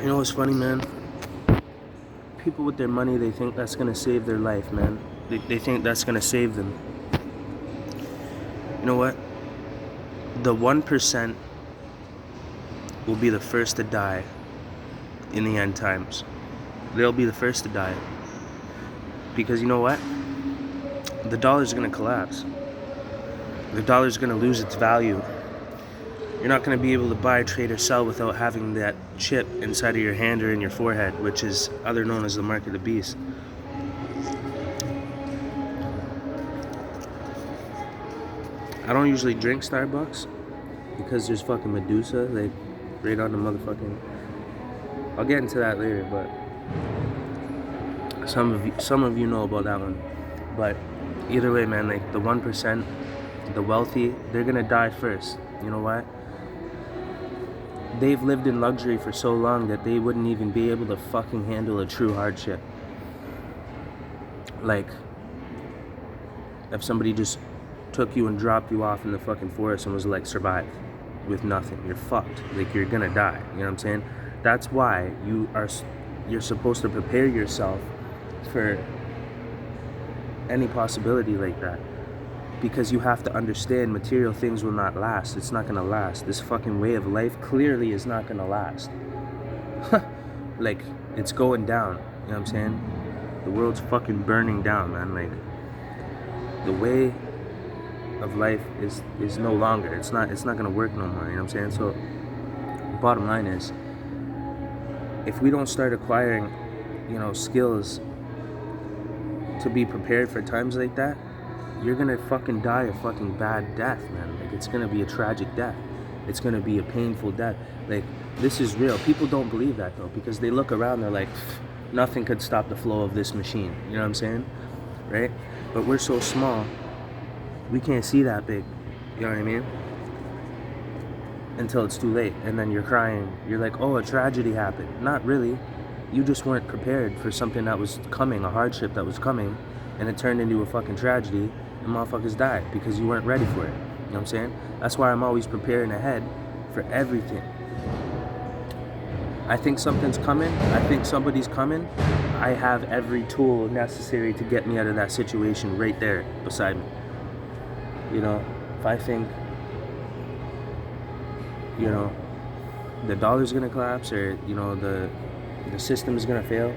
You know what's funny, man? People with their money, they think that's gonna save their life, man. They think that's gonna save them. You know what? The 1% will be the first to die in the end times. They'll be the first to die. Because you know what? The dollar's gonna collapse. The dollar's gonna lose its value. You're not gonna be able to buy, trade, or sell without having that chip inside of your hand or in your forehead, which is other known as the mark of the beast. I don't usually drink Starbucks because there's fucking Medusa, like, right on the motherfucking... I'll get into that later, but some of you know about that one. But either way, man, like, the 1%, the wealthy, they're gonna die first. You know why? They've lived in luxury for so long that they wouldn't even be able to fucking handle a true hardship. Like, if somebody just took you and dropped you off in the fucking forest and was like, survive with nothing, you're fucked. Like, you're gonna die. You know what I'm saying? That's why you're supposed to prepare yourself for any possibility like that. Because you have to understand material things will not last. It's not gonna last. This fucking way of life clearly is not gonna last. Like, it's going down. You know what I'm saying? The world's fucking burning down, man. Like, the way of life is no longer. It's not gonna work no more. You know what I'm saying? So, bottom line is, if we don't start acquiring, skills to be prepared for times like that, you're gonna fucking die a fucking bad death, man. Like, it's gonna be a tragic death. It's gonna be a painful death. Like, this is real. People don't believe that, though, because they look around, they're like, nothing could stop the flow of this machine. You know what I'm saying? Right? But we're so small, we can't see that big. You know what I mean? Until it's too late. And then you're crying. You're like, oh, a tragedy happened. Not really. You just weren't prepared for something that was coming, a hardship that was coming, and it turned into a fucking tragedy. And motherfuckers died because you weren't ready for it. You know what I'm saying? That's why I'm always preparing ahead for everything. I think something's coming. I think somebody's coming. I have every tool necessary to get me out of that situation right there beside me. You know, if I think, the dollar's gonna collapse, or, the system is gonna fail,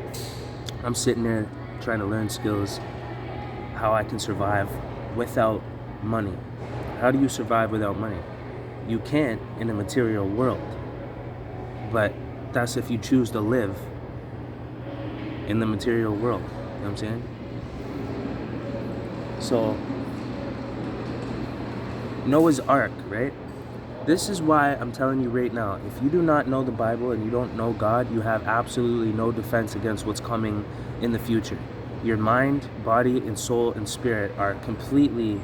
I'm sitting there trying to learn skills, how I can survive without money. How do you survive without money? You can't in a material world. But that's if you choose to live in the material world. You know what I'm saying? So, Noah's Ark, right? This is why I'm telling you right now, if you do not know the Bible and you don't know God, you have absolutely no defense against what's coming in the future. Your mind, body, and soul and spirit are completely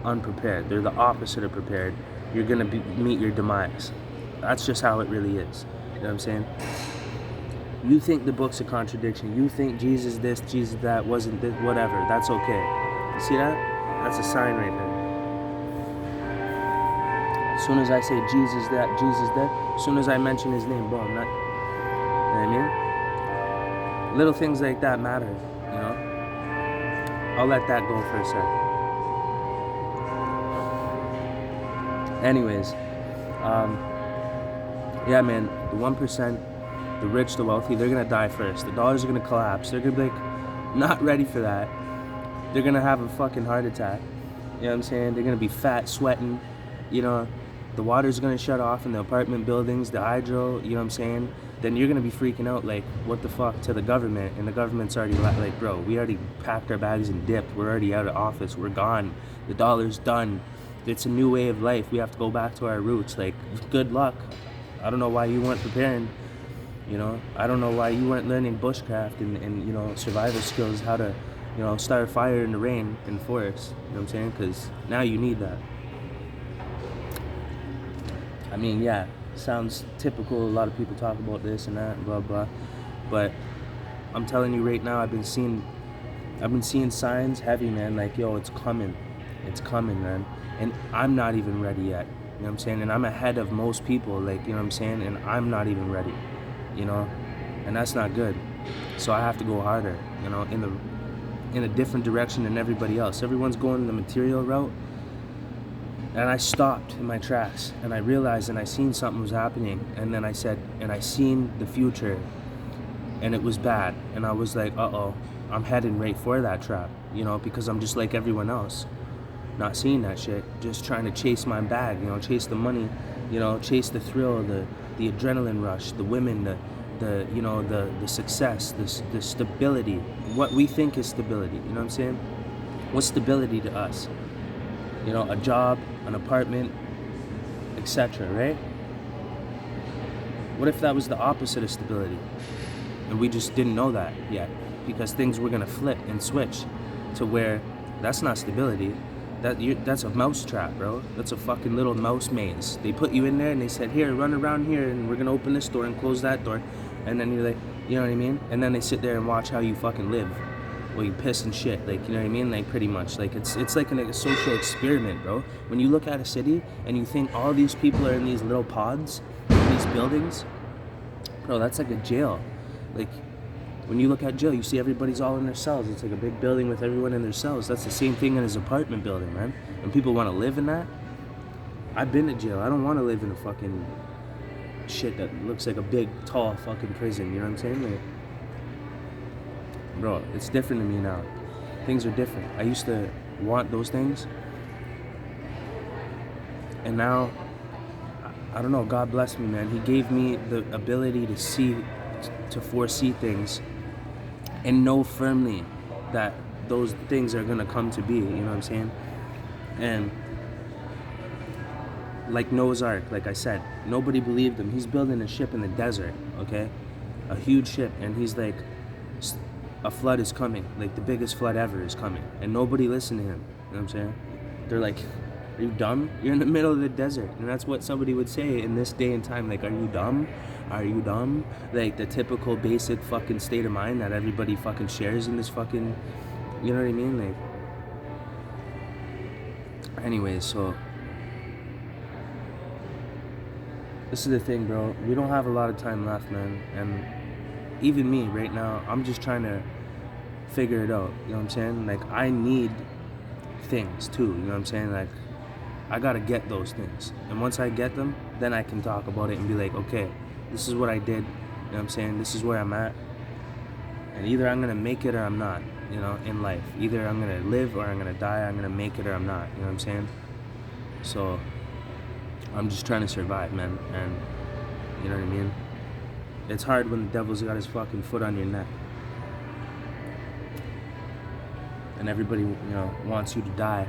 unprepared. They're the opposite of prepared. You're going to meet your demise. That's just how it really is. You know what I'm saying? You think the book's a contradiction. You think Jesus this, Jesus that, wasn't this, whatever. That's okay. You see that? That's a sign right there. As soon as I say Jesus that, Jesus that, as soon as I mention his name, boom, not, you know what I mean? Little things like that matter, you know? I'll let that go for a sec. Anyways, yeah, man, the 1%, the rich, the wealthy, they're gonna die first. The dollars are gonna collapse. They're gonna be like, not ready for that. They're gonna have a fucking heart attack. You know what I'm saying? They're gonna be fat, sweating, the water's gonna shut off in the apartment buildings, the hydro, you know what I'm saying? Then you're gonna be freaking out like, what the fuck, to the government, and the government's already like, bro, we already packed our bags and dipped. We're already out of office. We're gone. The dollar's done. It's a new way of life. We have to go back to our roots. Like, good luck. I don't know why you weren't preparing, I don't know why you weren't learning bushcraft and survival skills, how to, start a fire in the rain in the forest. You know what I'm saying? Because now you need that. I mean, yeah, sounds typical. A lot of people talk about this and that, blah, blah. But I'm telling you right now, I've been seeing signs heavy, man. Like, yo, it's coming. It's coming, man. And I'm not even ready yet. You know what I'm saying? And I'm ahead of most people, like, you know what I'm saying? And I'm not even ready. you know, and that's not good. So I have to go harder, you know, in a different direction than everybody else. Everyone's going the material route, and I stopped in my tracks, and I realized, and I seen something was happening, and then I said, and I seen the future, and it was bad, and I was like, uh-oh, I'm heading right for that trap, you know, because I'm just like everyone else, not seeing that shit, just trying to chase my bag, you know, chase the money, you know, chase the thrill, the adrenaline rush, the women, the you know, the success, the stability, what we think is stability, you know what I'm saying? What's stability to us? You know, a job, an apartment, etc., right? What if that was the opposite of stability? And we just didn't know that yet, because things were gonna flip and switch to where that's not stability. That's a mouse trap, bro. That's a fucking little mouse maze. They put you in there and they said, here, run around here, and we're gonna open this door and close that door, and then you're like, you know what I mean? And then they sit there and watch how you fucking live. Well, you piss and shit, like, you know what I mean? Like, pretty much, like, it's like a social experiment, bro. When you look at a city and you think all these people are in these little pods, in these buildings, bro, that's like a jail. Like, when you look at jail, you see everybody's all in their cells. It's like a big building with everyone in their cells. That's the same thing in his apartment building, man. And people want to live in that. I've been to jail. I don't want to live in a fucking shit that looks like a big, tall fucking prison. You know what I'm saying? Like, bro, it's different to me now. Things are different. I used to want those things, and now, I don't know, God bless me, man. He gave me the ability to see, to foresee things and know firmly that those things are gonna come to be, you know what I'm saying? And like Noah's Ark, like I said, nobody believed him. He's building a ship in the desert, okay? A huge ship, and he's like, a flood is coming, like the biggest flood ever is coming, and nobody listened to him, you know what I'm saying? They're like, are you dumb? You're in the middle of the desert. And that's what somebody would say in this day and time, like, are you dumb? Are you dumb? Like, the typical basic fucking state of mind that everybody fucking shares in this fucking, you know what I mean? Like, anyways, so this is the thing, bro. We don't have a lot of time left, man. And even me right now, I'm just trying to figure it out, you know what I'm saying? Like, I need things too, you know what I'm saying? Like, I gotta get those things, and once I get them, then I can talk about it and be like, okay, this is what I did, you know what I'm saying? This is where I'm at, and either I'm gonna make it or I'm not, you know, in life. Either I'm gonna live or I'm gonna die. I'm gonna make it or I'm not, you know what I'm saying? So I'm just trying to survive, man, and you know what I mean? It's hard when the devil's got his fucking foot on your neck, and everybody, you know, wants you to die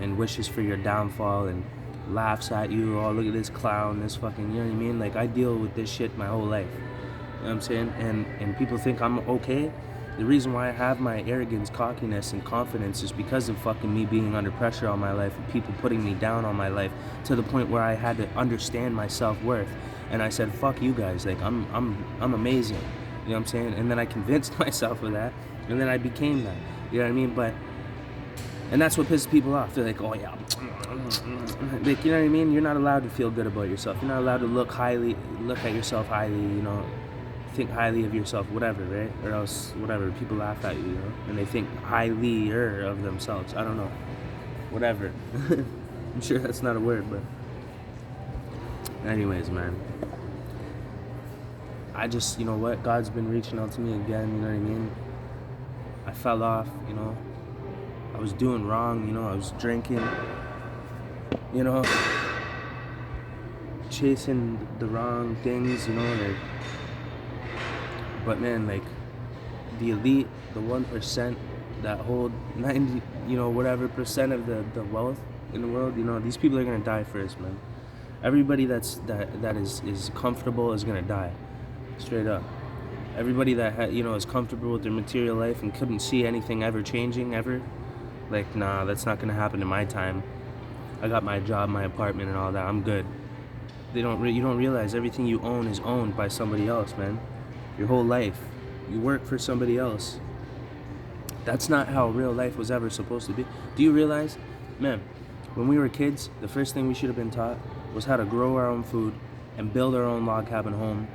and wishes for your downfall and laughs at you. Oh, look at this clown, this fucking, you know what I mean? Like, I deal with this shit my whole life, you know what I'm saying? And people think I'm okay. The reason why I have my arrogance, cockiness, and confidence is because of fucking me being under pressure all my life and people putting me down all my life, to the point where I had to understand my self-worth. And I said, fuck you guys, like, I'm amazing, you know what I'm saying? And then I convinced myself of that, and then I became that, you know what I mean? And that's what pisses people off. They're like, oh yeah, like, you know what I mean? You're not allowed to feel good about yourself. You're not allowed to look at yourself highly, you know, think highly of yourself, whatever, right? Or else, whatever, people laugh at you, you know, and they think highlier of themselves. I don't know, whatever. I'm sure that's not a word, but anyways, man, I just, you know what, God's been reaching out to me again, you know what I mean? I fell off, you know, I was doing wrong, you know, I was drinking, you know, chasing the wrong things, you know, like, but man, like, the elite, the 1% that hold 90, you know, whatever percent of the wealth in the world, you know, these people are gonna die first, man. Everybody that is comfortable is gonna die, straight up. Everybody that you know, is comfortable with their material life and couldn't see anything ever changing ever, like, nah, that's not gonna happen in my time. I got my job, my apartment, and all that. I'm good. You don't realize everything you own is owned by somebody else, man. Your whole life, you work for somebody else. That's not how real life was ever supposed to be. Do you realize, man, when we were kids, the first thing we should have been taught was how to grow our own food and build our own log cabin home,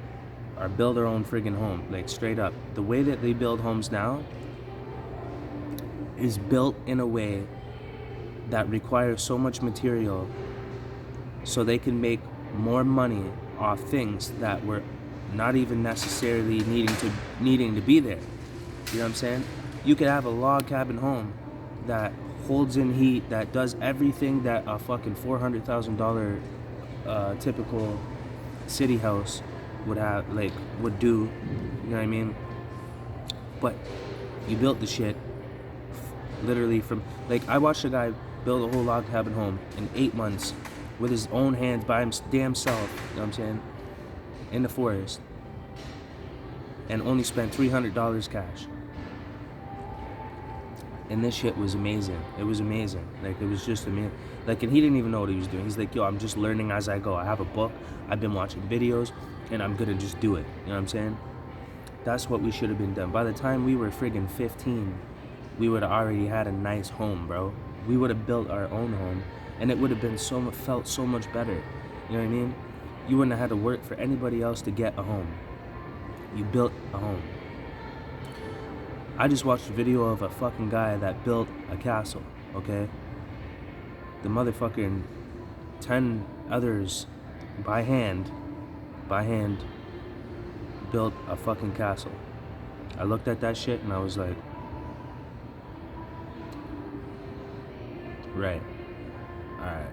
or build our own friggin' home. Like, straight up. The way that they build homes now is built in a way that requires so much material so they can make more money off things that were not even necessarily needing to be there. You know what I'm saying? You could have a log cabin home that holds in heat, that does everything that a fucking $400,000 typical city house would do. You know what I mean? But you built the shit literally from, like, I watched a guy build a whole log cabin home in 8 months with his own hands by his damn self, you know what I'm saying, in the forest, and only spent $300 cash. And this shit was amazing. It was amazing. Like, it was just amazing. Like, and he didn't even know what he was doing. He's like, yo, I'm just learning as I go. I have a book, I've been watching videos, and I'm gonna just do it. You know what I'm saying? That's what we should have been done. By the time we were friggin' 15, we would have already had a nice home, bro. We would have built our own home, and it would have been felt so much better. You know what I mean? You wouldn't have had to work for anybody else to get a home. You built a home. I just watched a video of a fucking guy that built a castle, okay? The motherfucking 10 others by hand, built a fucking castle. I looked at that shit and I was like, right, alright,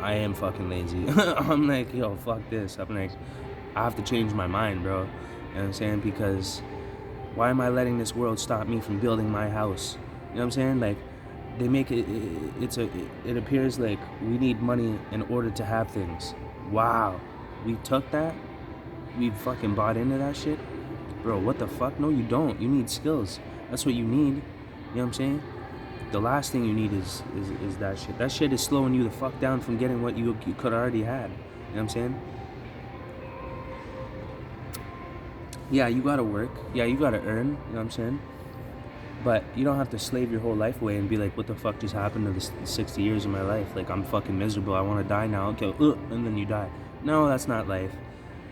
I am fucking lazy. I'm like, yo, fuck this. I'm like, I have to change my mind, bro. You know what I'm saying? Because why am I letting this world stop me from building my house? You know what I'm saying? Like, they make it appears like we need money in order to have things. Wow. We took that? We fucking bought into that shit? Bro, what the fuck? No, you don't. You need skills. That's what you need. You know what I'm saying? The last thing you need is that shit. That shit is slowing you the fuck down from getting what you could already had. You know what I'm saying? Yeah, you gotta work. Yeah, you gotta earn. You know what I'm saying? But you don't have to slave your whole life away and be like, what the fuck just happened to the 60 years of my life? Like, I'm fucking miserable. I want to die now. Okay, and then you die. No, that's not life.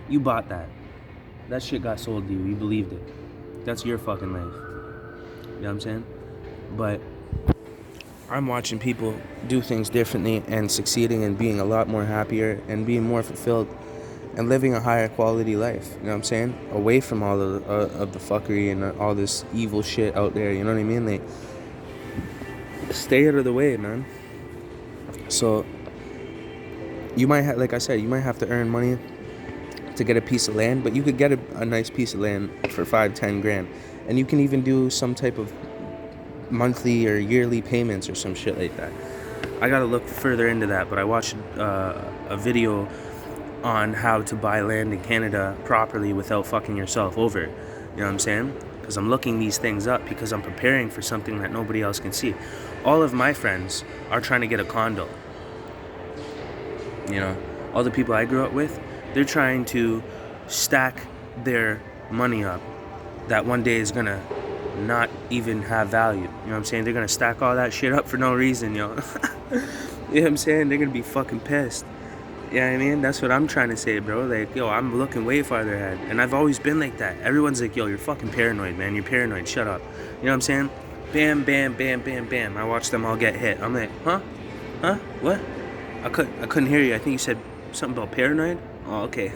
You bought that. That shit got sold to you. You believed it. That's your fucking life. You know what I'm saying? But I'm watching people do things differently and succeeding and being a lot more happier and being more fulfilled and living a higher quality life, you know what I'm saying? Away from all of the fuckery and all this evil shit out there, you know what I mean? Like, stay out of the way, man. So, you might have, like I said, you might have to earn money to get a piece of land, but you could get a nice piece of land for 5-10 grand. And you can even do some type of monthly or yearly payments or some shit like that. I gotta look further into that, but I watched a video on how to buy land in Canada properly without fucking yourself over. You know what I'm saying? Because I'm looking these things up because I'm preparing for something that nobody else can see. All of my friends are trying to get a condo. You know, all the people I grew up with, they're trying to stack their money up that one day is gonna not even have value. You know what I'm saying? They're gonna stack all that shit up for no reason, yo. You know what I'm saying? They're gonna be fucking pissed. You know what I mean? That's what I'm trying to say, bro. Like, yo, I'm looking way farther ahead. And I've always been like that. Everyone's like, yo, you're fucking paranoid, man. You're paranoid. Shut up. You know what I'm saying? Bam, bam, bam, bam, bam. I watched them all get hit. I'm like, huh? Huh? What? I couldn't hear you. I think you said something about paranoid? Oh, okay.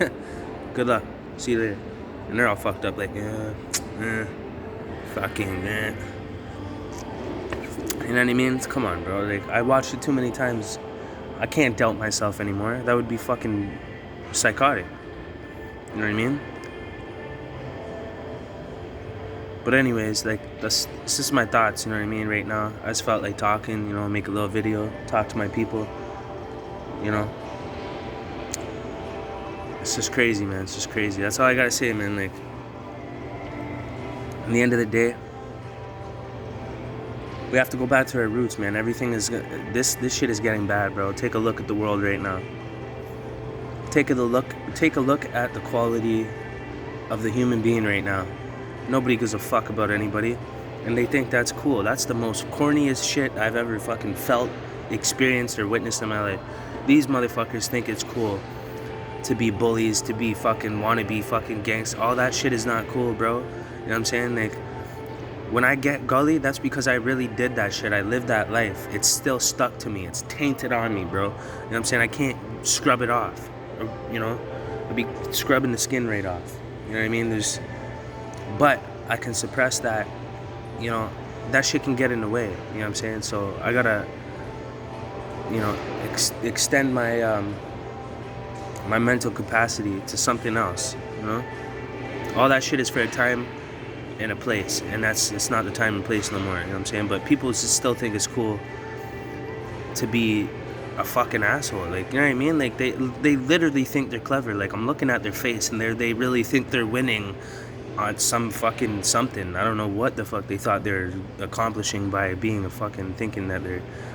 Good luck. See you later. And they're all fucked up like, fucking, man. You know what I mean? Come on, bro. Like, I watched it too many times. I can't doubt myself anymore. That would be fucking psychotic. You know what I mean? But anyways, like, this is my thoughts, you know what I mean, right now. I just felt like talking, you know, make a little video, talk to my people, you know. It's just crazy, man. It's just crazy. That's all I gotta say, man. Like, at the end of the day, we have to go back to our roots, man. Everything is... This shit is getting bad, bro. Take a look at the world right now. Take a look at the quality of the human being right now. Nobody gives a fuck about anybody. And they think that's cool. That's the most corniest shit I've ever fucking felt, experienced, or witnessed in my life. These motherfuckers think it's cool to be bullies, to be fucking wannabe fucking gangsters. All that shit is not cool, bro. You know what I'm saying? Like, when I get gully, that's because I really did that shit. I lived that life. It's still stuck to me. It's tainted on me, bro. You know what I'm saying? I can't scrub it off. Or, you know? I'd be scrubbing the skin right off. You know what I mean? But I can suppress that. You know, that shit can get in the way. You know what I'm saying? So I gotta, you know, extend my my mental capacity to something else. You know? All that shit is for a time in a place, and it's not the time and place no more, you know what I'm saying? But people just still think it's cool to be a fucking asshole, like, you know what I mean? Like, they literally think they're clever. Like, I'm looking at their face, and they really think they're winning on some fucking something. I don't know what the fuck they thought they're accomplishing by being a fucking, thinking that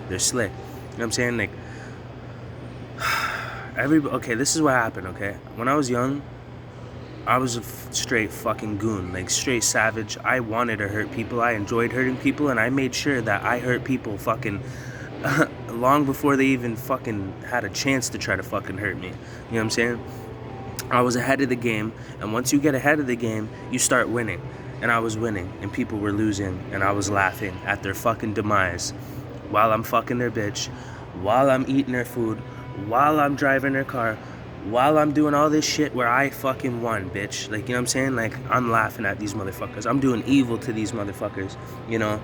they're slick. You know what I'm saying? Like, okay, this is what happened, okay? When I was young, I was a straight fucking goon, like straight savage. I wanted to hurt people. I enjoyed hurting people, and I made sure that I hurt people fucking long before they even fucking had a chance to try to fucking hurt me. You know what I'm saying? I was ahead of the game, and once you get ahead of the game, you start winning. And I was winning, and people were losing, and I was laughing at their fucking demise while I'm fucking their bitch, while I'm eating their food, while I'm driving their car, while I'm doing all this shit where I fucking won, bitch. Like, you know what I'm saying? Like, I'm laughing at these motherfuckers. I'm doing evil to these motherfuckers, you know?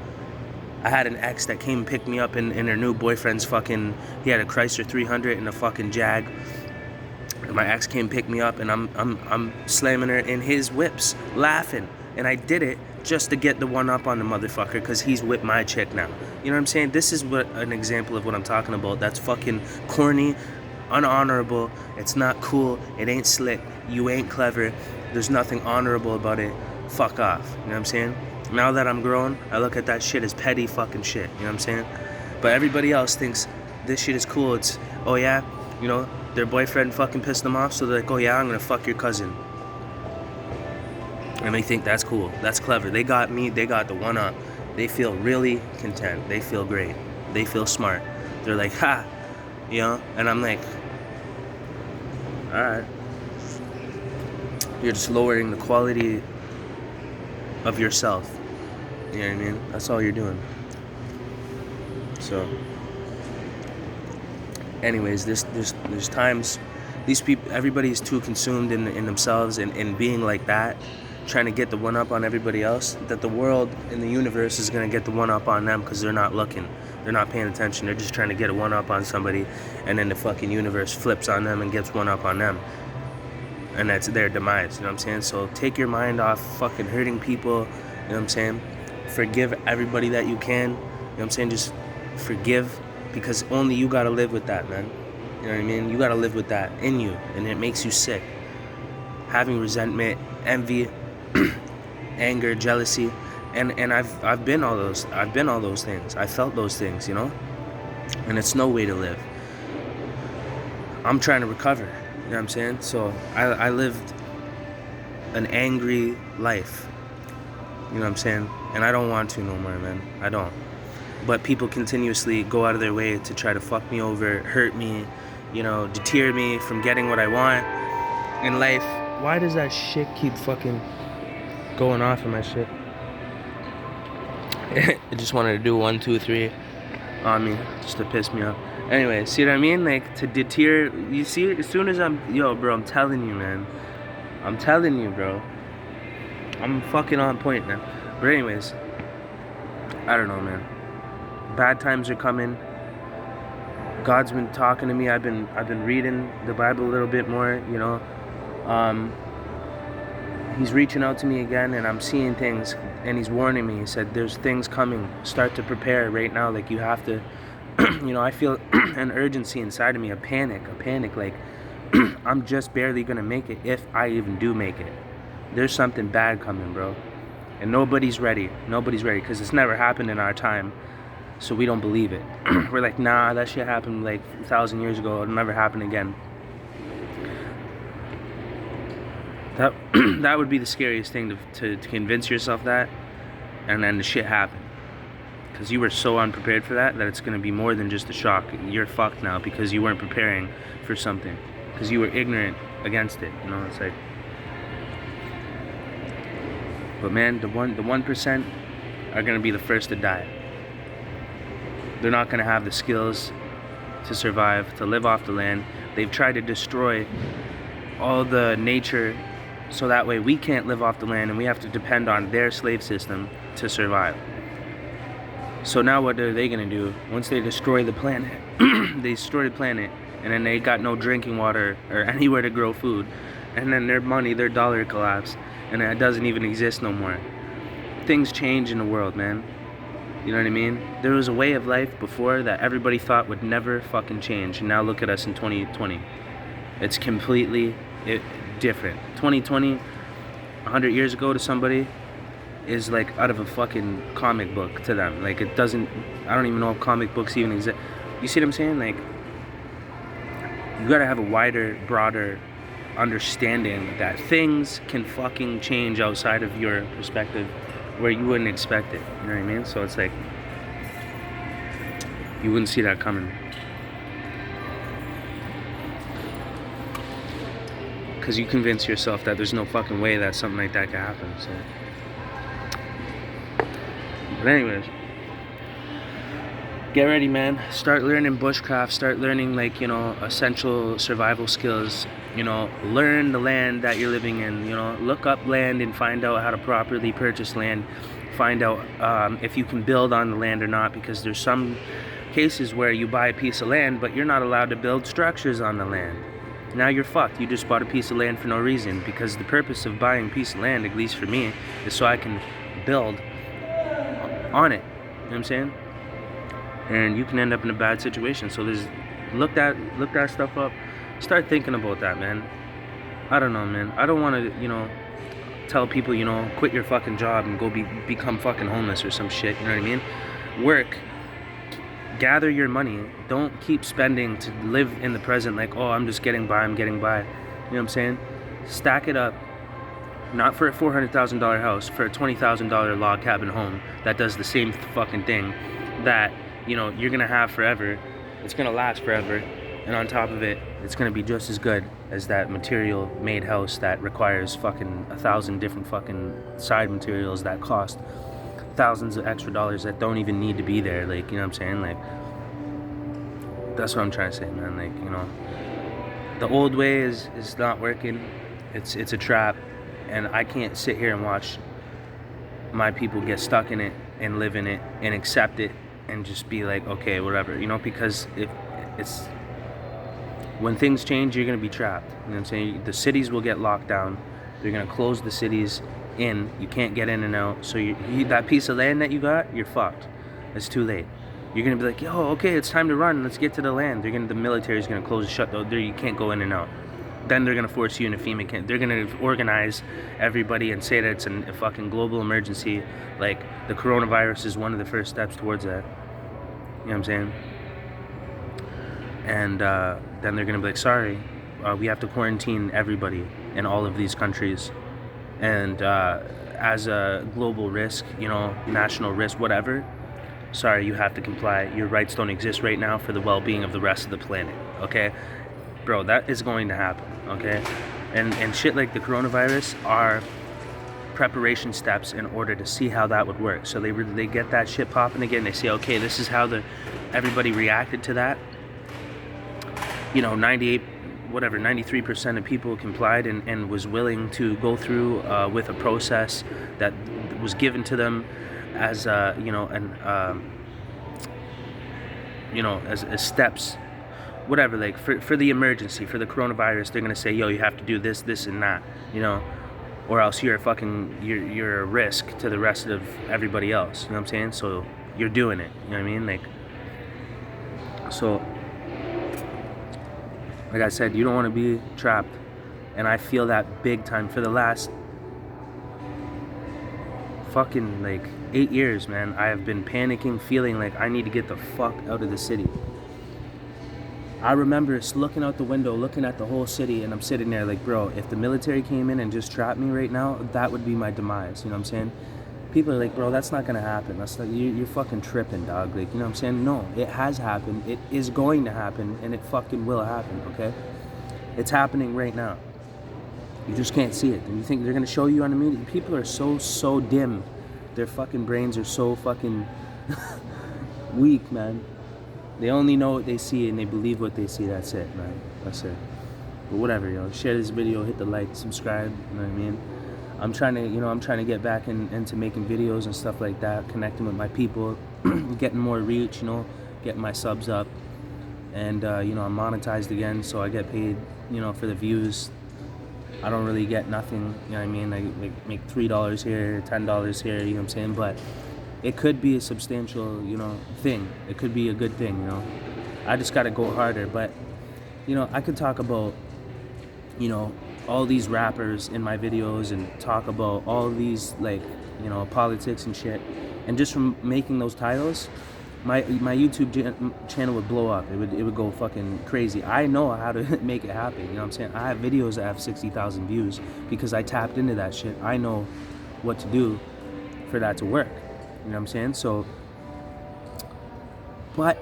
I had an ex that came and picked me up in her new boyfriend's fucking... He had a Chrysler 300 and a fucking Jag. And my ex came and picked me up, and I'm slamming her in his whips, laughing. And I did it just to get the one up on the motherfucker, because he's with my chick now. You know what I'm saying? This is what an example of what I'm talking about. That's fucking corny, unhonorable. It's not cool. It ain't slick. You ain't clever. There's nothing honorable about it. Fuck off. You know what I'm saying? Now that I'm grown, I look at that shit as petty fucking shit. You know what I'm saying? But everybody else thinks this shit is cool. It's, oh yeah, you know, their boyfriend fucking pissed them off, so they're like, oh yeah, I'm gonna fuck your cousin. And they think that's cool. That's clever. They got me. They got the one up. They feel really content. They feel great. They feel smart. They're like, ha, you know? And I'm like, alright. You're just lowering the quality of yourself. You know what I mean? That's all you're doing. So, anyways, there's times these people, everybody's too consumed in themselves and in being like that, trying to get the one up on everybody else, that the world and the universe is gonna get the one up on them because they're not looking. They're not paying attention. They're just trying to get a one up on somebody, and then the fucking universe flips on them and gets one up on them. And that's their demise, you know what I'm saying? So take your mind off fucking hurting people, you know what I'm saying? Forgive everybody that you can, you know what I'm saying? Just forgive, because only you gotta live with that, man. You know what I mean? You gotta live with that in you, and it makes you sick. Having resentment, envy, anger, jealousy, and I've been all those things. I felt those things, you know? And it's no way to live. I'm trying to recover. You know what I'm saying? So I lived an angry life. You know what I'm saying? And I don't want to no more, man. I don't. But people continuously go out of their way to try to fuck me over, hurt me, you know, deter me from getting what I want in life. Why does that shit keep fucking going off in my shit? I just wanted to do 1, 2, 3 on me just to piss me off. Anyway, see what I mean? Like, to deter, you see, as soon as yo, bro, I'm telling you, man. I'm telling you, bro. I'm fucking on point, man. But anyways, I don't know, man. Bad times are coming. God's been talking to me. I've been reading the Bible a little bit more, you know. He's reaching out to me again, and I'm seeing things, and he's warning me. He said, there's things coming. Start to prepare right now. Like, you have to, you know, I feel an urgency inside of me, a panic, like, I'm just barely gonna make it, if I even do make it. There's something bad coming, bro. And nobody's ready, because it's never happened in our time, so we don't believe it. We're like, nah, that shit happened like 1,000 years ago, it'll never happen again. That would be the scariest thing, to convince yourself that, and then the shit happened. Because you were so unprepared for that it's going to be more than just a shock. You're fucked now because you weren't preparing for something. Because you were ignorant against it. You know, it's like, but man, the 1% are gonna be the first to die. They're not gonna have the skills to survive, to live off the land. They've tried to destroy all the nature so that way we can't live off the land and we have to depend on their slave system to survive. So now what are they gonna do? Once they destroy the planet, they destroy the planet, and then they got no drinking water or anywhere to grow food, and then their money, their dollar collapse, and it doesn't even exist no more. Things change in the world, man. You know what I mean? There was a way of life before that everybody thought would never fucking change, and now look at us in 2020. It's completely different. 2020, 100 years ago to somebody, is like out of a fucking comic book to them. Like, it doesn't, I don't even know if comic books even exist. You see what I'm saying? Like, you gotta have a wider, broader understanding that things can fucking change outside of your perspective where you wouldn't expect it. You know what I mean? So it's like, you wouldn't see that coming. Because you convince yourself that there's no fucking way that something like that could happen. So, but anyways, get ready, man. Start learning bushcraft. Start learning, like, you know, essential survival skills. You know, learn the land that you're living in. You know, look up land and find out how to properly purchase land. Find out if you can build on the land or not, because there's some cases where you buy a piece of land but you're not allowed to build structures on the land. Now you're fucked. You just bought a piece of land for no reason, because the purpose of buying a piece of land, at least for me, is so I can build on it. You know what I'm saying? And you can end up in a bad situation. So there's, look that stuff up. Start thinking about that, man. I don't know, man. I don't want to, you know, tell people, you know, quit your fucking job and go become fucking homeless or some shit. You know what I mean? Work. Gather your money. Don't keep spending to live in the present like, oh, I'm just getting by, I'm getting by. You know what I'm saying? Stack it up. Not for a $400,000 house, for a $20,000 log cabin home that does the same fucking thing that, you know, you're gonna have forever. It's gonna last forever. And on top of it, it's gonna be just as good as that material made house that requires fucking 1,000 different fucking side materials that cost thousands of extra dollars that don't even need to be there. Like, you know what I'm saying? Like, that's what I'm trying to say, man. Like, you know, the old way is not working. It's a trap, and I can't sit here and watch my people get stuck in it and live in it and accept it and just be like, okay, whatever, you know, because it's when things change, you're gonna be trapped. You know what I'm saying? The cities will get locked down. They're gonna close the cities in. You can't get in and out. So that piece of land that you got, you're fucked. It's too late. You're gonna be like, yo, okay, it's time to run. Let's get to the land. The military's gonna close and shut there. You can't go in and out. Then they're gonna force you into FEMA camp. They're gonna organize everybody and say that it's a fucking global emergency. Like, the coronavirus is one of the first steps towards that. You know what I'm saying? And then they're gonna be like, sorry, we have to quarantine everybody in all of these countries. And as a global risk, you know, national risk, whatever, sorry, you have to comply. Your rights don't exist right now for the well-being of the rest of the planet, okay? Bro, that is going to happen, okay? And shit like the coronavirus are preparation steps in order to see how that would work. So they get that shit popping again. They say, okay, this is how everybody reacted to that. You know, 93% of people complied and was willing to go through with a process that was given to them as you know, as steps, whatever, like for the emergency, for the coronavirus. They're gonna say, yo, you have to do this, this, and that, you know, or else you're a risk to the rest of everybody else. You know what I'm saying? So you're doing it. You know what I mean? Like, so. Like I said, you don't want to be trapped. And I feel that big time. For the last fucking, like, 8 years, man, I have been panicking, feeling like I need to get the fuck out of the city. I remember looking out the window, looking at the whole city, and I'm sitting there like, bro, if the military came in and just trapped me right now, that would be my demise. You know what I'm saying? People are like, bro, that's not gonna happen. That's like, you're fucking tripping, dog. Like, you know what I'm saying? No, it has happened. It is going to happen, and it fucking will happen, okay? It's happening right now. You just can't see it. And you think they're gonna show you on the media? People are so dim. Their fucking brains are so fucking weak, man. They only know what they see and they believe what they see. That's it, man. That's it. But whatever, yo. Share this video, hit the like, subscribe. You know what I mean? I'm trying to get back into making videos and stuff like that, connecting with my people, getting more reach, getting my subs up, and I'm monetized again, so I get paid, for the views. I don't really get nothing, you know what I mean? I make $3 here, $10 here, you know what I'm saying? But it could be a substantial, thing. It could be a good thing, I just gotta go harder. But, I could talk about, all these rappers in my videos and talk about all these, like, politics and shit. And just from making those titles, my YouTube channel would blow up. It would go fucking crazy. I know how to make it happen. You know what I'm saying? I have videos that have 60,000 views because I tapped into that shit. I know what to do for that to work. You know what I'm saying? So, but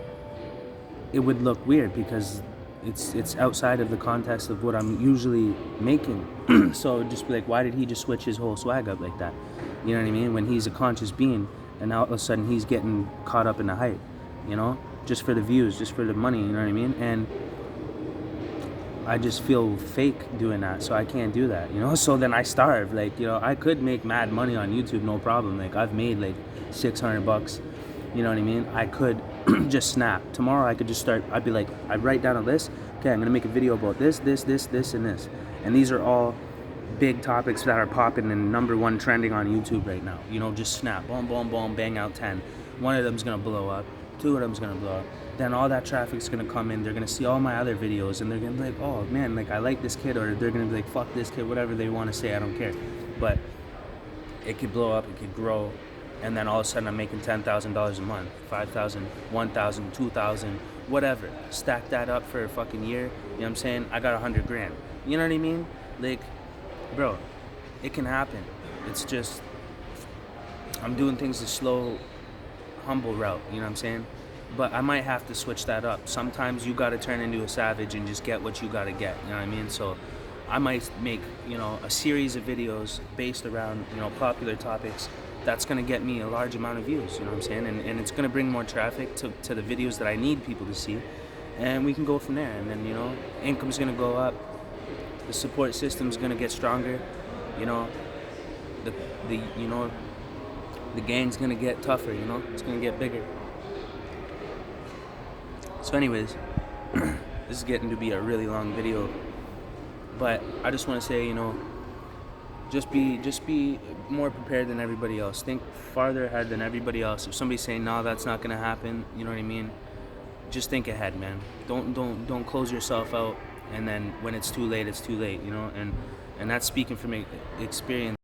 it would look weird because it's outside of the context of what I'm usually making. So just be like, why did he just switch his whole swag up like that? You know what I mean? When he's a conscious being. And now all of a sudden he's getting caught up in the hype, just for the views, just for the money, you know what I mean? And I just feel fake doing that, so I can't do that, So then I starve. Like, I could make mad money on YouTube, no problem. Like, I've made like $600, you know what I mean? I could just snap. Tomorrow I could just start, I'd be like, I'd write down a list. Okay, I'm gonna make a video about this, and this. And these are all big topics that are popping and #1 trending on YouTube right now. Just snap, boom, boom, boom, bang out 10. One of them's gonna blow up, 2 of them's gonna blow up. Then all that traffic's gonna come in. They're gonna see all my other videos and they're gonna be like, oh man, like I like this kid, or they're gonna be like, fuck this kid, whatever they want to say, I don't care. But it could blow up, it could grow, and then all of a sudden I'm making $10,000 a month, 5,000, 1,000, 2,000, whatever. Stack that up for a fucking year. You know what I'm saying? I got 100 grand. You know what I mean? Like, bro, it can happen. It's just, I'm doing things the slow, humble route, you know what I'm saying? But I might have to switch that up. Sometimes you gotta turn into a savage and just get what you gotta get, you know what I mean? So I might make, a series of videos based around, popular topics that's gonna get me a large amount of views, you know what I'm saying? And it's gonna bring more traffic to the videos that I need people to see. And we can go from there. And then, income's gonna go up. The support system's gonna get stronger, the gang's gonna get tougher, it's gonna get bigger. So anyways, this is getting to be a really long video, but I just want to say, just be more prepared than everybody else. Think farther ahead than everybody else. If somebody's saying, no, that's not gonna happen, you know what I mean? Just think ahead, man. Don't close yourself out. And then when it's too late, it's too late, and that's speaking from experience.